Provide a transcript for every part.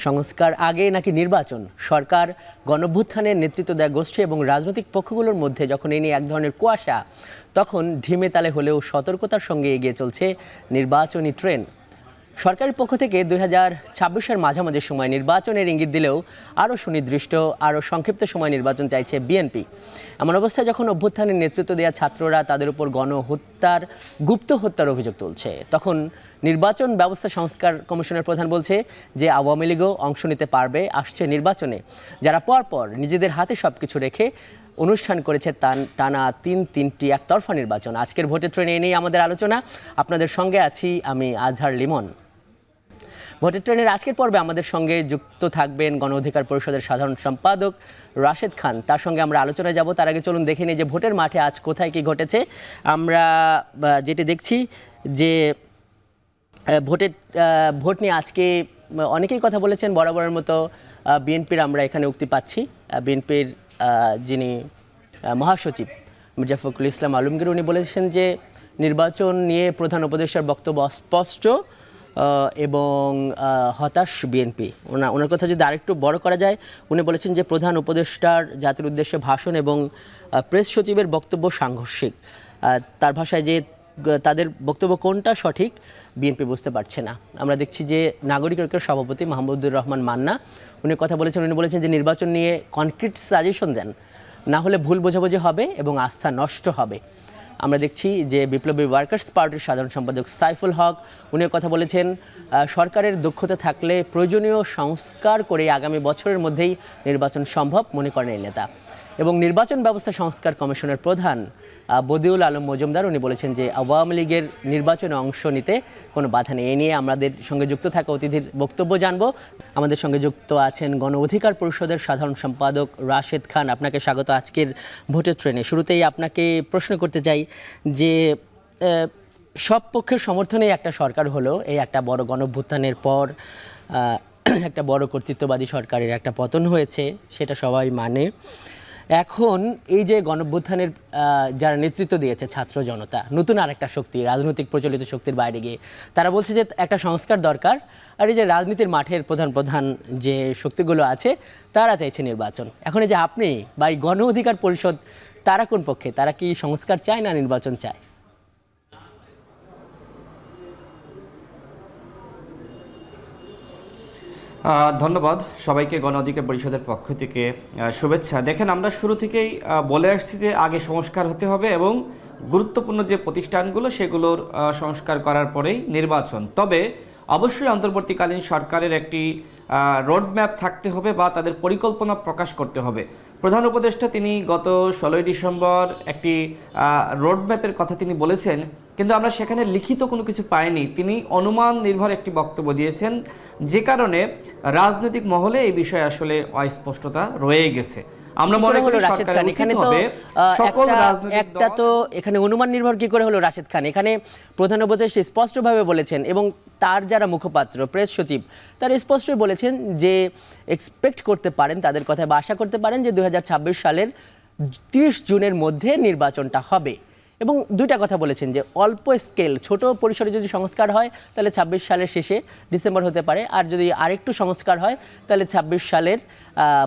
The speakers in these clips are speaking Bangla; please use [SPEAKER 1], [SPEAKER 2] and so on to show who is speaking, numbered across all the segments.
[SPEAKER 1] সংস্কার আগে নাকি নির্বাচন? সরকার, গণঅভ্যুত্থানের নেতৃত্ব দেয়া গোষ্ঠী এবং রাজনৈতিক পক্ষগুলোর মধ্যে যখন এই নিয়ে এক ধরনের কুয়াশা, তখন ঢিমে তালে হলেও সতর্কতার সঙ্গে এগিয়ে চলছে নির্বাচনী ট্রেন। সরকারের পক্ষ থেকে 2026-এর মাঝামাঝি সময় নির্বাচনের ইঙ্গিত দিলেও আরও সুনির্দিষ্ট, আরও সংক্ষিপ্ত সময় নির্বাচন চাইছে বিএনপি। এমন অবস্থায় যখন অভ্যুত্থানের নেতৃত্ব দেওয়া ছাত্ররা তাদের উপর গণহত্যার, গুপ্ত হত্যার অভিযোগ তুলছে, তখন নির্বাচন ব্যবস্থা সংস্কার কমিশনের প্রধান বলছে যে আওয়ামী লীগও অংশ নিতে পারবে আসছে নির্বাচনে, যারা পরপর নিজেদের হাতে সব কিছু রেখে অনুষ্ঠান করেছে টানা তিনটি একতরফা নির্বাচন। আজকের ভোটের ট্রেনে নিয়ে আমাদের আলোচনা। আপনাদের সঙ্গে আছি আমি আজহার লিমন। ভোটের ট্রেনের আজকের পর্বে আমাদের সঙ্গে যুক্ত থাকবেন গণ অধিকার পরিষদের সাধারণ সম্পাদক রাশেদ খান। তার সঙ্গে আমরা আলোচনায় যাব। তার আগে চলুন দেখে নিই যে ভোটের মাঠে আজ কোথায় কি ঘটেছে। আমরা যেটি দেখছি যে ভোট নিয়ে আজকে অনেকেই কথা বলেছেন। বরাবরের মতো বিএনপির আমরা এখানে উক্তি পাচ্ছি। বিএনপির যিনি মহাসচিব মির্জা ফখরুল ইসলাম আলমগীর, উনি বলেছেন যে নির্বাচন নিয়ে প্রধান উপদেষ্টার বক্তব্য অস্পষ্ট এবং হতাশ বিএনপি। ওনার কথা যদি আরেকটু বড় করা যায়, উনি বলেছেন যে প্রধান উপদেষ্টার জাতির উদ্দেশ্যে ভাষণ এবং প্রেস সচিবের বক্তব্য সাংঘর্ষিক। তার ভাষায় যে তাদের বক্তব্য কোনটা সঠিক বিএনপি বুঝতে পারছে না। আমরা দেখছি যে নাগরিক ঐক্যের সভাপতি মাহমুদুর রহমান মান্না, উনি কথা বলেছেন। উনি বলেছেন যে নির্বাচন নিয়ে কনক্রিট সাজেশন দেন, না হলে ভুল বোঝাবুঝি হবে এবং আস্থা নষ্ট হবে। আমরা দেখছি যে বিপ্লবী ওয়ার্কার্স পার্টির সাধারণ সম্পাদক সাইফুল হক, উনিও কথা বলেছেন সরকারের দক্ষতা থাকলে প্রয়োজনীয় সংস্কার করে আগামী বছরের মধ্যেই নির্বাচন সম্ভব মনে করেন এই নেতা। এবং নির্বাচন ব্যবস্থা সংস্কার কমিশনের প্রধান বদিউল আলম মজুমদার, উনি বলেছেন যে আওয়ামী লীগের নির্বাচনে অংশ নিতে কোনো বাধা নেই। এ নিয়ে আমাদের সঙ্গে যুক্ত থাকা অতিথির বক্তব্য জানবো। আমাদের সঙ্গে যুক্ত আছেন গণ অধিকার পরিষদের সাধারণ সম্পাদক রাশেদ খান। আপনাকে স্বাগত আজকের ভোটের ট্রেনে। শুরুতেই আপনাকে প্রশ্ন করতে চাই যে সব পক্ষের সমর্থনে একটা সরকার হলো, এই একটা বড় গণঅভ্যুত্থানের পর একটা বড় কর্তৃত্ববাদী সরকারের একটা পতন হয়েছে, সেটা সবাই মানে। এখন এই যে গণঅভ্যুত্থানের যারা নেতৃত্ব দিয়েছে ছাত্র জনতা, নতুন আরেকটা শক্তি, রাজনৈতিক প্রচলিত শক্তির বাইরে গিয়ে তারা বলছে যে একটা সংস্কার দরকার। আর এই যে রাজনীতির মাঠের প্রধান যে শক্তিগুলো আছে তারা চাইছে নির্বাচন। এখন এই যে আপনি বা এই গণ অধিকার পরিষদ, তারা কোন পক্ষে? তারা কি সংস্কার চায় না নির্বাচন চায়?
[SPEAKER 2] ধন্যবাদ সবাইকে। গণ অধিকার পরিষদের পক্ষ থেকে শুভেচ্ছা। দেখেন, আমরা শুরু থেকেই বলে আসছি যে আগে সংস্কার হতে হবে এবং গুরুত্বপূর্ণ যে প্রতিষ্ঠানগুলো সেগুলোর সংস্কার করার পরেই নির্বাচন। তবে অবশ্যই অন্তর্বর্তীকালীন সরকারের একটি রোডম্যাপ থাকতে হবে বা তাদের পরিকল্পনা প্রকাশ করতে হবে। প্রধান উপদেষ্টা তিনি গত 16ই ডিসেম্বর একটি রোডম্যাপের কথা তিনি বলেছেন, কিন্তু আমরা সেখানে লিখিত কোনো কিছু পাইনি। তিনি অনুমান নির্ভর একটি বক্তব্য দিয়েছেন, যে কারণে রাজনৈতিক মহলে এই বিষয়ে আসলে অস্পষ্টতা রয়ে গেছে। আমরা মনে করি সরকারের উচিত হবে সকল রাজনৈতিক
[SPEAKER 1] একটা তো এখানে অনুমান নির্ভর কি করে হলো রাশেদ খান? এখানে প্রধান উপদেষ্টা স্পষ্টভাবে বলেছেন এবং তার যারা মুখপাত্র প্রেস সচিব তারা স্পষ্টই বলেছেন যে এক্সপেক্ট করতে পারেন, তাদের কথায় বা আশা করতে পারেন যে 2026 সালের 30 জুনের মধ্যে নির্বাচনটা হবে। এবং দুইটা কথা বলেছেন যে অল্প স্কেল, ছোট পরিসরে যদি সংস্কার হয় তাহলে 26 সালের শেষে ডিসেম্বর হতে পারে, আর যদি আরেকটু সংস্কার হয় তাহলে 26 সালের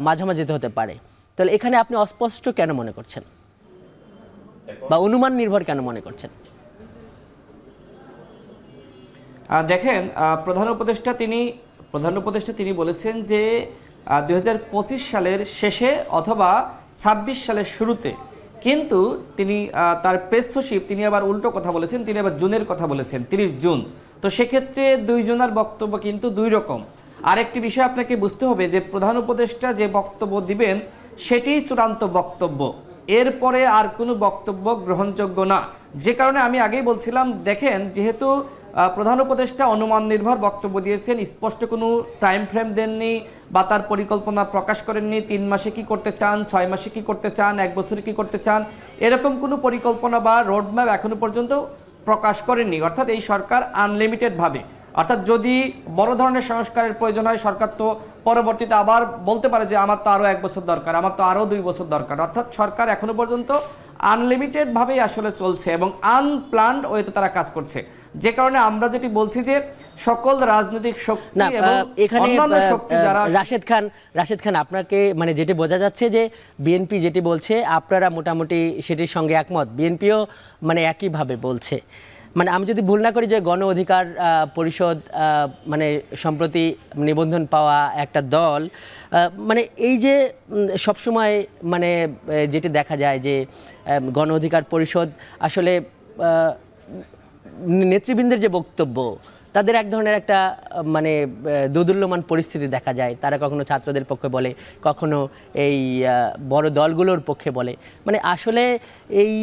[SPEAKER 1] মাঝামাঝিতে হতে পারে। তাহলে এখানে আপনি অস্পষ্ট কেন মনে করছেন বা অনুমান নির্ভর কেন মনে করছেন?
[SPEAKER 2] দেখেন, প্রধান উপদেষ্টা তিনি বলেছেন যে 2025 সালের শেষে অথবা 26 সালের শুরুতে, কিন্তু তিনি তার প্রেস সচিব তিনি আবার উল্টো কথা বলেছেন, তিনি আবার জুনের কথা বলেছেন, 30 জুন। তো সেক্ষেত্রে দুইজনের বক্তব্য কিন্তু দুই রকম। আরেকটি বিষয় আপনাকে বুঝতে হবে যে প্রধান উপদেষ্টা যে বক্তব্য দিবেন সেটি চূড়ান্ত বক্তব্য, এরপরে আর কোনো বক্তব্য গ্রহণযোগ্য না। যে কারণে আমি আগেই বলছিলাম, দেখেন, যেহেতু প্রধান উপদেষ্টা অনুমান নির্ভর বক্তব্য দিয়েছেন, স্পষ্ট কোনো টাইম ফ্রেম দেননি বা তার পরিকল্পনা প্রকাশ করেননি, 3 মাসে কি করতে চান, 6 মাসে কি করতে চান, 1 বছরে কি করতে চান, এরকম কোনো পরিকল্পনা বা রোডম্যাপ এখনো পর্যন্ত প্রকাশ করেননি। অর্থাৎ এই সরকার আনলিমিটেডভাবে, অর্থাৎ যদি বড় ধরনের সংস্কারের প্রয়োজন হয়, সরকার তো পরবর্তীতে আবার বলতে পারে যে আমার তো আরো 1 বছর দরকার, আমার তো আরো 2 বছর দরকার। অর্থাৎ সরকার এখনো পর্যন্ত আনলিমিটেড ভাবেই আসলে চলছে এবং আনপ্ল্যান্ড ওয়েতে তারা কাজ করছে, যে কারণে আমরা যেটি বলছি যে সকল রাজনৈতিক শক্তি
[SPEAKER 1] না
[SPEAKER 2] এবং
[SPEAKER 1] এখানে
[SPEAKER 2] অন্যান্য শক্তি যারা
[SPEAKER 1] রাশেদ খান আপনাকে মানে যেটি বোঝা যাচ্ছে যে বিএনপি যেটি বলছে আপনারা মোটামুটি সেটির সঙ্গে একমত, বিএনপিও মানে একইভাবে বলছে। মানে আমি যদি ভুল না করি যে গণ অধিকার পরিষদ মানে সম্প্রতি নিবন্ধন পাওয়া একটা দল, মানে এই যে সবসময় মানে যেটি দেখা যায় যে গণ অধিকার পরিষদ আসলে নেতৃবৃন্দের যে বক্তব্য তাদের এক ধরনের একটা মানে দোদুল্যমান পরিস্থিতি দেখা যায়, তারা কখনো ছাত্রদের পক্ষে বলে, কখনো এই বড় দলগুলোর পক্ষে বলে। মানে আসলে এই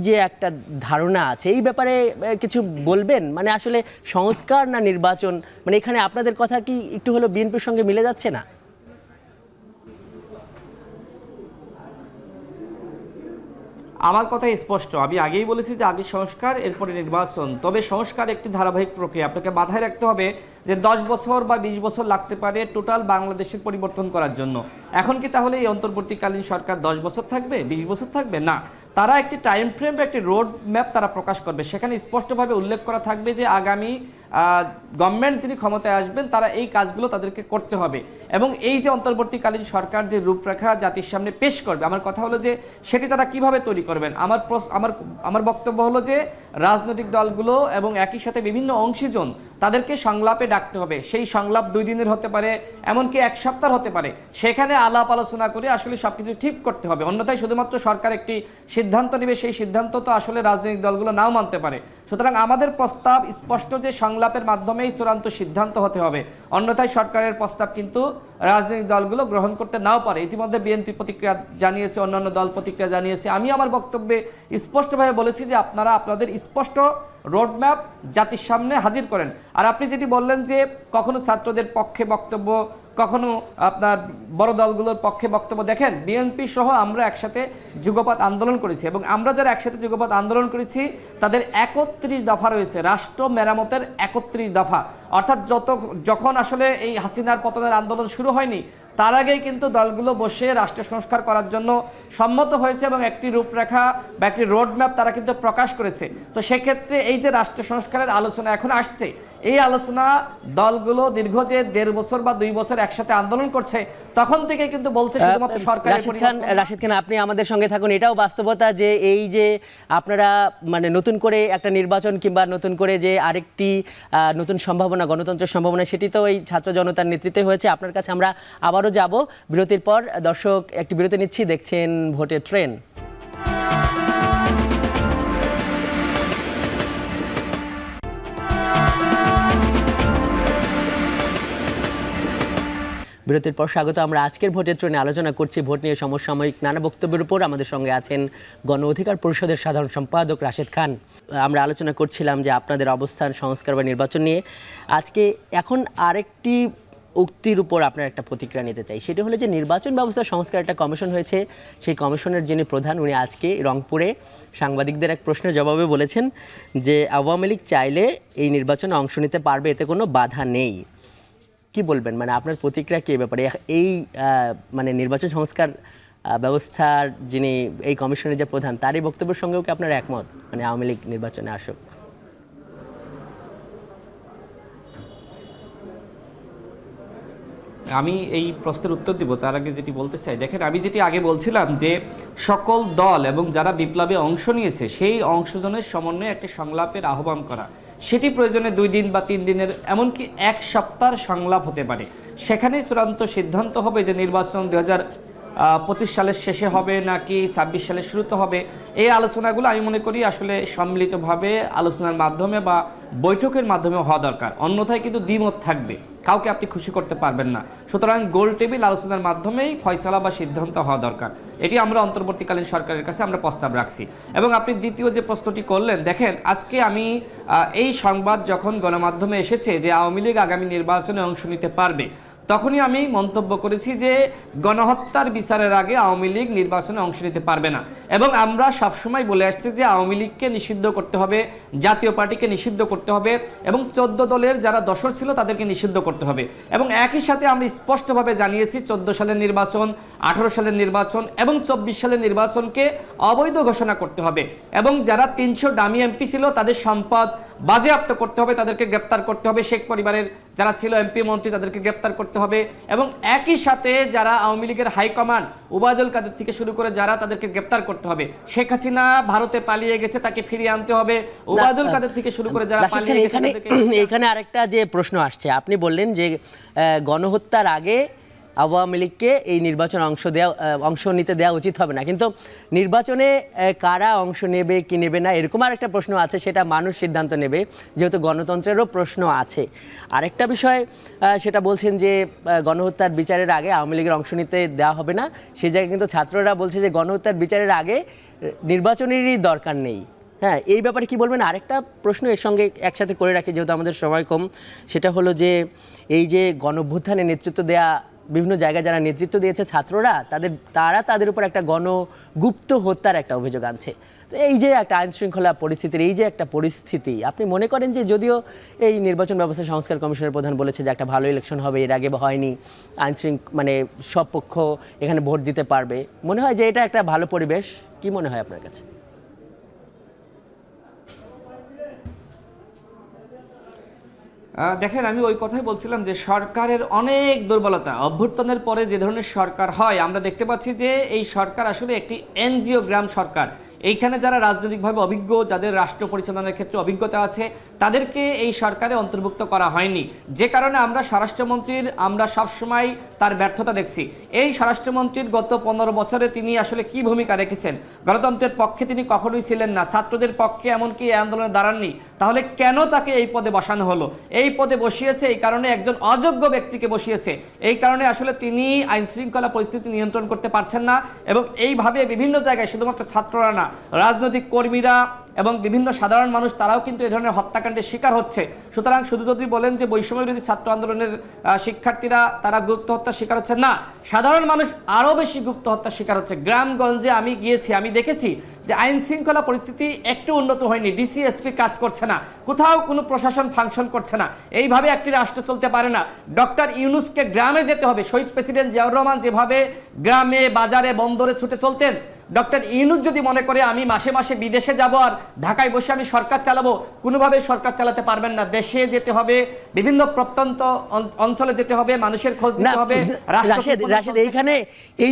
[SPEAKER 1] যে একটা ধারণা আছে এই ব্যাপারে কিছু বলবেন? মানে আসলে সংস্কার না নির্বাচন, মানে এখানে আপনাদের কথা কি একটু হলো বিএনপির সঙ্গে মিলে যাচ্ছে না?
[SPEAKER 2] আমার কথা স্পষ্ট, আমি আগেই বলেছি যে আগে সংস্কার এরপরে নির্বাচন। তবে সংস্কার একটি ধারাবাহিক প্রক্রিয়া, আপনাকে মাথায় রাখতে হবে যে 10 বছর বা 20 বছর লাগতে পারে টোটাল বাংলাদেশের পরিবর্তন করার জন্য। এখন কি তাহলে এই অন্তর্বর্তীকালীন সরকার 10 বছর থাকবে, 20 বছর থাকবে? না, তারা একটি টাইম ফ্রেম বা একটি রোড ম্যাপ তারা প্রকাশ করবে, সেখানে স্পষ্টভাবে উল্লেখ করা থাকবে যে আগামী গভর্নমেন্ট তিনি ক্ষমতায় আসবেন তারা এই কাজগুলো তাদেরকে করতে হবে। এবং এই যে অন্তর্বর্তীকালীন সরকার যে রূপরেখা জাতির সামনে পেশ করবে, আমার কথা হলো যে সেটি তারা কিভাবে তৈরি করবেন। আমার বক্তব্য হলো যে রাজনৈতিক দলগুলো এবং একই সাথে বিভিন্ন অংশীজন তাদেরকে সংলাপে ডাকতে হবে। সেই সংলাপ 2 দিনের হতে পারে, এমনকি 1 সপ্তাহ হতে পারে, সেখানে আলাপ আলোচনা করে আসলে সবকিছু ঠিক করতে হবে। অন্যথায় শুধুমাত্র সরকার একটি সিদ্ধান্ত নেবে, সেই সিদ্ধান্ত তো আসলে রাজনৈতিক দলগুলো নাও মানতে পারে। সুতরাং আমাদের প্রস্তাব স্পষ্ট যে সংলাপের মাধ্যমেই চূড়ান্ত সিদ্ধান্ত হতে হবে, অন্যথায় সরকারের প্রস্তাব কিন্তু রাজনৈতিক দলগুলো গ্রহণ করতে নাও পারে। ইতিমধ্যে বিএনপি প্রতিক্রিয়া জানিয়েছে, অন্যান্য দল প্রতিক্রিয়া জানিয়েছে। আমি আমার বক্তব্যে স্পষ্টভাবে বলেছি যে আপনারা আপনাদের স্পষ্ট রোডম্যাপ জাতির সামনে হাজির করেন। আর আপনি যেটি বললেন যে কখনো ছাত্রদের পক্ষে বক্তব্য, কখনো আপনার বড় দলগুলোর পক্ষে বক্তব্য, দেখেন বিএনপি সহ আমরা একসাথে যুগপৎ আন্দোলন করেছি এবং আমরা যারা একসাথে যুগপৎ আন্দোলন করেছি তাদের 31 দফা রয়েছে, রাষ্ট্র মেরামতের 31 দফা। অর্থাৎ যখন আসলে এই হাসিনার পতনের আন্দোলন শুরু হয়নি তার আগেই কিন্তু দলগুলো বসে রাষ্ট্র সংস্কার করার জন্য সম্মত হয়েছে এবং একটি রূপরেখা বা একটি রোডম্যাপ তারা কিন্তু প্রকাশ করেছে। তো সেক্ষেত্রে এই যে রাষ্ট্র সংস্কারের আলোচনা এখন আসছে, এই আলোচনা দলগুলো দীর্ঘ যে 1.5 বছর বা 2 বছর একসাথে আন্দোলন করছে তখন থেকে কিন্তু বলছে শুধুমাত্র সরকার।
[SPEAKER 1] রাশিদ খান আপনি আমাদের সঙ্গে থাকুন। এটাও বাস্তবতা যে এই যে আপনারা মানে নতুন করে একটা নির্বাচন কিংবা নতুন করে যে আরেকটি নতুন সম্ভাবনা, গণতন্ত্রের সম্ভাবনা, সেটি তো এই ছাত্র জনতার নেতৃত্বে হয়েছে। আপনার কাছে আমরা আবারও যাব বিরতির পর। দর্শক একটি বিরতি নিচ্ছি, দেখছেন ভোটের ট্রেন। বিরতির পর স্বাগত। আমরা আজকের ভোটের ট্রেনে আলোচনা করছি ভোট নিয়ে সমসাময়িক নানা বক্তব্যের উপর। আমাদের সঙ্গে আছেন গণ অধিকার পরিষদের সাধারণ সম্পাদক রাশেদ খান। আমরা আলোচনা করছিলাম যে আপনাদের অবস্থান সংস্কার বা নির্বাচন নিয়ে। আজকে এখন আরেকটি উক্তির উপর আপনার একটা প্রতিক্রিয়া নিতে চাই, সেটি হলো যে নির্বাচন ব্যবস্থা সংস্কার একটা কমিশন হয়েছে, সেই কমিশনের যিনি প্রধান উনি আজকে রংপুরে সাংবাদিকদের এক প্রশ্নের জবাবে বলেছেন যে আওয়ামী লীগ চাইলে এই নির্বাচনে অংশ নিতে পারবে, এতে কোনো বাধা নেই। কি বলবেন, মানে আপনার প্রতিক্রিয়া কি ব্যাপারে? এই মানে নির্বাচন সংস্কার ব্যবস্থার যিনি এই কমিশনের যে প্রধান তারই বক্তব্যের সঙ্গেও কি আপনার একমত, মানে আওয়ামী লীগ নির্বাচনে আসুক?
[SPEAKER 2] আমি এই প্রশ্নের উত্তর দিব তার আগে যেটি বলতে চাই, দেখেন আমি যেটি আগে বলছিলাম যে সকল দল এবং যারা বিপ্লবে অংশ নিয়েছে সেই অংশজনের সমন্বয়ে একটি সংলাপের আহ্বান করা, সেটি প্রয়োজনে 2 দিন বা 3 দিনের এমনকি 1 সপ্তাহের সংলাপ হতে পারে। সেখানেই চূড়ান্ত সিদ্ধান্ত হবে যে নির্বাচন 2025 সালের শেষে হবে নাকি 26 সালের শুরুতে হবে। এই আলোচনাগুলো আমি মনে করি আসলে সম্মিলিতভাবে আলোচনার মাধ্যমে বা বৈঠকের মাধ্যমে হওয়া দরকার, অন্যথায় কিন্তু দ্বিমত থাকবে, কাউকে আপনি খুশি করতে পারবেন না। সুতরাং গোল টেবিল আলোচনার মাধ্যমেই ফয়সালা বা সিদ্ধান্ত হওয়া দরকার, এটি আমরা অন্তর্বর্তীকালীন সরকারের কাছে আমরা প্রস্তাব রাখছি। এবং আপনি দ্বিতীয় যে প্রশ্নটি করলেন, দেখেন আজকে আমি এই সংবাদ যখন গণমাধ্যমে এসেছে যে আওয়ামী লীগ আগামী নির্বাচনে অংশ নিতে পারবে, তখনই আমি মন্তব্য করেছি যে গণহত্যার বিচারের আগে আওয়ামী লীগ নির্বাচনে অংশ নিতে পারবে না, এবং আমরা সবসময় বলে আসছি যে আওয়ামী লীগকে নিষিদ্ধ করতে হবে, জাতীয় পার্টিকে নিষিদ্ধ করতে হবে, এবং 14 দলের যারা দশর ছিল তাদেরকে নিষিদ্ধ করতে হবে। এবং একই সাথে আমরা স্পষ্টভাবে জানিয়েছি 14 সালের নির্বাচন, 18 সালের নির্বাচন এবং 24 সালের নির্বাচনকে অবৈধ ঘোষণা করতে হবে, এবং যারা 300 ডামি এমপি ছিল তাদের সম্পদ বাজেয়াপ্ত করতে হবে, তাদেরকে গ্রেপ্তার করতে হবে, শেখ পরিবারের যারা ছিল এমপি মন্ত্রী তাদেরকে গ্রেপ্তার করতে হবে, এবং একই সাথে যারা আওয়ামী লীগের হাইকমান্ড ওবায়দুল কাদের থেকে শুরু করে যারা তাদেরকে গ্রেপ্তার করতে হবে। শেখ হাসিনা ভারতে পালিয়ে গেছে, তাকে ফিরিয়ে আনতে হবে। ওবায়দুল কাদের থেকে শুরু করে যারা পালিয়ে গেছে
[SPEAKER 1] এখানে আরেকটা যে প্রশ্ন আসছে, আপনি বললেন যে গণহত্যার আগে আওয়ামী লীগকে এই নির্বাচন অংশ নিতে দেওয়া উচিত হবে না, কিন্তু নির্বাচনে কারা অংশ নেবে কি নেবে না এরকম আরেকটা প্রশ্ন আছে, সেটা মানুষ সিদ্ধান্ত নেবে, যেহেতু গণতন্ত্রেরও প্রশ্ন আছে। আরেকটা বিষয় সেটা বলছেন যে গণহত্যার বিচারের আগে আওয়ামী লীগের অংশ নিতে দেওয়া হবে না, সেই জায়গায় কিন্তু ছাত্ররা বলছে যে গণহত্যার বিচারের আগে নির্বাচনেরই দরকার নেই। হ্যাঁ, এই ব্যাপারে কি বলবেন? আরেকটা প্রশ্ন এর সঙ্গে একসাথে করে রাখি যেহেতু আমাদের সময় কম, সেটা হলো যে এই যে গণঅভ্যুত্থানে নেতৃত্ব দেয়া, বিভিন্ন জায়গায় যারা নেতৃত্ব দিয়েছে ছাত্ররা, তাদের উপর একটা গণগুপ্ত হত্যার একটা অভিযোগ আনছে। তো এই যে একটা আইন শৃঙ্খলা পরিস্থিতির এই যে একটা পরিস্থিতি, আপনি মনে করেন যে যদিও এই নির্বাচন ব্যবস্থা সংস্কার কমিশনের প্রধান বলেছে যে একটা ভালো ইলেকশন হবে, এর আগে হয়নি, মানে সব পক্ষ এখানে ভোট দিতে পারবে, মনে হয় যে এটা একটা ভালো পরিবেশ? কি মনে হয় আপনার কাছে?
[SPEAKER 2] দেখেন, আমি ওই কথাই বলছিলাম যে সরকারের অনেক দুর্বলতা। অভ্যুত্থানের পরে যে ধরনের সরকার হয় আমরা দেখতে পাচ্ছি যে এই সরকার আসলে একটি এনজিওগ্রাম সরকার। এইখানে যারা রাজনৈতিকভাবে অভিজ্ঞ, যাদের রাষ্ট্র পরিচালনার ক্ষেত্রে অভিজ্ঞতা আছে, তাদেরকে এই সরকারে অন্তর্ভুক্ত করা হয়নি, যে কারণে আমরা সবসময় তার ব্যর্থতা দেখছি। এই স্বরাষ্ট্রমন্ত্রীর গত 15 বছরে তিনি আসলে কি ভূমিকা রেখেছেন? গণতন্ত্রের পক্ষে তিনি কখনোই ছিলেন না, ছাত্রদের পক্ষে এমনকি এই আন্দোলনে দাঁড়াননি। তাহলে কেন তাকে এই পদে বসানো হলো? এই পদে বসিয়েছে এই কারণে একজন অযোগ্য ব্যক্তিকে বসিয়েছে, এই কারণে আসলে তিনি আইন শৃঙ্খলা পরিস্থিতি নিয়ন্ত্রণ করতে পারছেন না। এবং এইভাবে বিভিন্ন জায়গায় শুধুমাত্র ছাত্ররা না, রাজনৈতিক কর্মীরা এবং বিভিন্ন সাধারণ মানুষ তারাও কিন্তু এই ধরনের হত্যাকাণ্ডের শিকার হচ্ছে। সুতরাং শুধু যদি বলেন যে বৈষম্য বিরোধী ছাত্র আন্দোলনের শিক্ষার্থীরা তারা গুপ্ত হত্যার শিকার হচ্ছে, না, সাধারণ মানুষ আরও বেশি গুপ্ত হত্যার শিকার হচ্ছে। গ্রামগঞ্জে আমি গিয়েছি, আমি দেখেছি যে আইন শৃঙ্খলা পরিস্থিতি একটু উন্নত হয়নি, ডিসি এসপি কাজ করছে না, কোথাও কোনো প্রশাসন ফাংশন করছে না। এইভাবে একটি রাষ্ট্র চলতে পারে না। ডক্টর ইউনূসকে গ্রামে যেতে হবে। শহীদ প্রেসিডেন্ট জিয়াউর রহমান যেভাবে গ্রামে বাজারে বন্দরে ছুটে চলতেন, ডক্টর ইউনূস যদি মনে করে আমি মাসে মাসে বিদেশে যাব আর ঢাকায় বসে আমি সরকার চালাবো, কোনোভাবে সরকার চালাতে পারবেন না। দেশে যেতে হবে, বিভিন্ন প্রত্যন্ত অঞ্চলে যেতে হবে, মানুষের খোঁজ নিতে হবে।
[SPEAKER 1] রাশেদ, এইখানে এই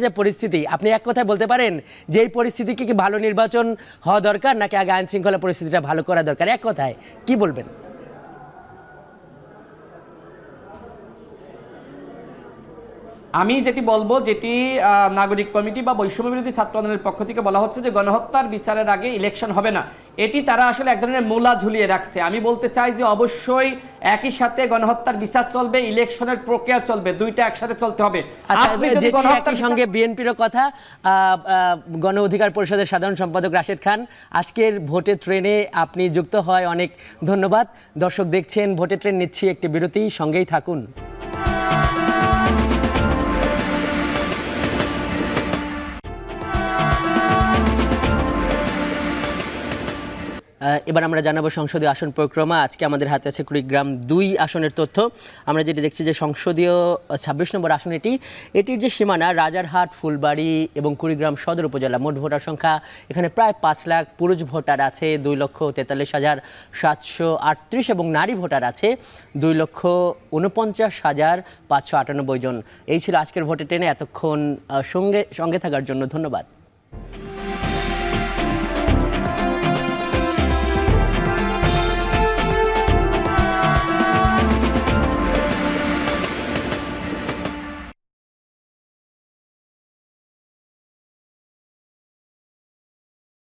[SPEAKER 1] যে পরিস্থিতি আপনি এক কথায় বলতে পারেন যে এই পরিস্থিতি কি ভালো নির্বাচন হওয়া দরকার, নাকি আগে আইন শৃঙ্খলা পরিস্থিতিটা ভালো করা দরকার? এক কথায় কি বলবেন?
[SPEAKER 2] আমি যেটি বলবো, যেটি নাগরিক কমিটি বা বৈষম্য বিরোধী ছাত্র আন্দোলনের পক্ষ থেকে বলা হচ্ছে যে গণহত্যার বিচারের আগে ইলেকশন হবে না, এটি তারা আসলে এক ধরনের মূলা ঝুলিয়ে রাখছে। আমি বলতে চাই যে অবশ্যই একই সাথে গণহত্যার বিচার চলবে, ইলেকশনের প্রক্রিয়া চলবে, দুইটা একসাথে চলতে হবে।
[SPEAKER 1] একই সঙ্গে বিএনপিরও কথা, গণ অধিকার পরিষদের সাধারণ সম্পাদক রাশেদ খান, আজকের ভোটের ট্রেনে আপনি যুক্ত হয় অনেক ধন্যবাদ। দর্শক দেখছেন ভোটের ট্রেন, নিচ্ছি একটি বিরতি, সঙ্গেই থাকুন। এবার আমরা জানাবো সংসদীয় আসন পরিক্রমা। আজকে আমাদের হাতে আছে কুড়িগ্রাম 2 আসনের তথ্য। আমরা যেটি দেখছি যে সংসদীয় 26 নম্বর আসন এটির যে সীমানা রাজারহাট, ফুলবাড়ি এবং কুড়িগ্রাম সদর উপজেলা, মোট ভোটার সংখ্যা এখানে প্রায় 5 লাখ, পুরুষ ভোটার আছে 2,43,738 এবং নারী ভোটার আছে 2,49,598 জন। এই ছিল আজকের ভোটে ট্রেনে। এতক্ষণ সঙ্গে থাকার জন্য ধন্যবাদ।